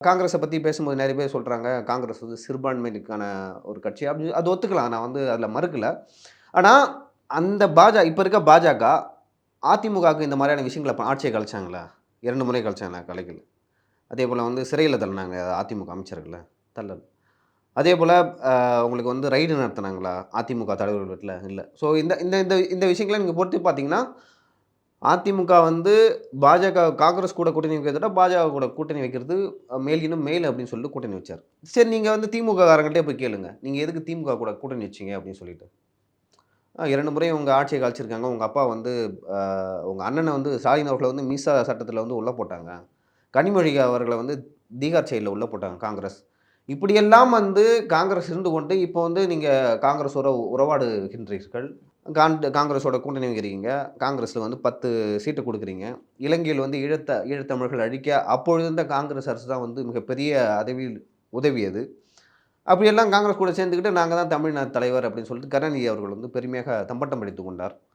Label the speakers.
Speaker 1: காங்கிரஸ பத்தி பேசும்போது நெறைய பேர் சொல்றாங்க, காங்கிரஸ் வந்து சிறுபான்மையினருக்கான ஒரு கட்சி. அப்படி அது ஒத்துக்கலாம். நான் வந்து அதில மறுக்கல. ஆனா, அந்த இப்ப இருக்க பாஜக, அதிமுகவுக்கு இந்த மாரியான விஷயங்கள ஆட்சிய கலைச்சாங்களா? 2 முறை கலைச்சாங்களா? கலைக்கல. அதேபோல வந்து சிறையில தள்ளினாங்க அதிமுக அமைச்சர்கள? தள்ளல. அதேபோல உங்களுக்கு வந்து ரைடு நடத்துனாங்களா? அதிமுக தலைவர்கள் வீட்ல? இல்ல. ஸோ இந்த இந்த இந்த இந்த விஷயங்கள நீங்க பொறுத்து பார்த்தீங்கன்னா, அதிமுக வந்து காங்கிரஸ் கூட கூட்டணி வைக்கிறத விட, பாஜக கூட கூட்டணி வைக்கிறது இன்னும் மேல் அப்படின்னு சொல்லிட்டு கூட்டணி வச்சாரு. சரி நீங்க வந்து திமுக காரங்கள்ட்டயே போய் கேளுங்க. நீங்க எதுக்கு திமுக கூட கூட்டணி வச்சீங்க அப்படின்னு சொல்லிட்டு. 2 முறை உங்க ஆட்சிய கலைச்சிருக்காங்க. உங்க அப்பா வந்து அ உங்க அண்ணன வந்து ஸ்டாலின் அவர்கள வந்து மீசா சட்டத்தில வந்து உள்ள போட்டாங்க. கனிமொழி அவர்கள வந்து தீகார் செயல்ல உள்ள போட்டாங்க காங்கிரஸ். இப்படியெல்லாம் வந்து காங்கிரஸ் இருந்து கொண்டு, இப்போ வந்து நீங்க காங்கிரஸோட உறவாடுகின்றீர்கள். காங்கிரஸோட கூட்டணி வைக்கிறீங்க. காங்கிரஸ்ல வந்து 10 சீட்டு குடுக்குறீங்க. இலங்கையில் வந்து ஈழத்தமிழர்கள் அழிக்க அப்பொழுது இருந்த காங்கிரஸ் அரசு தான் வந்து மிகப்பெரிய அளவில் உதவியது. அப்படியெல்லாம் காங்கிரஸ் கூட சேர்ந்துக்கிட்டு, நாங்க தான் தமிழ்நாடு தலைவர் அப்படின்னு சொல்லிட்டு கருணாநிதி அவர்கள் வந்து பெருமையாக தம்பட்டம் அடித்துக் கொண்டார்.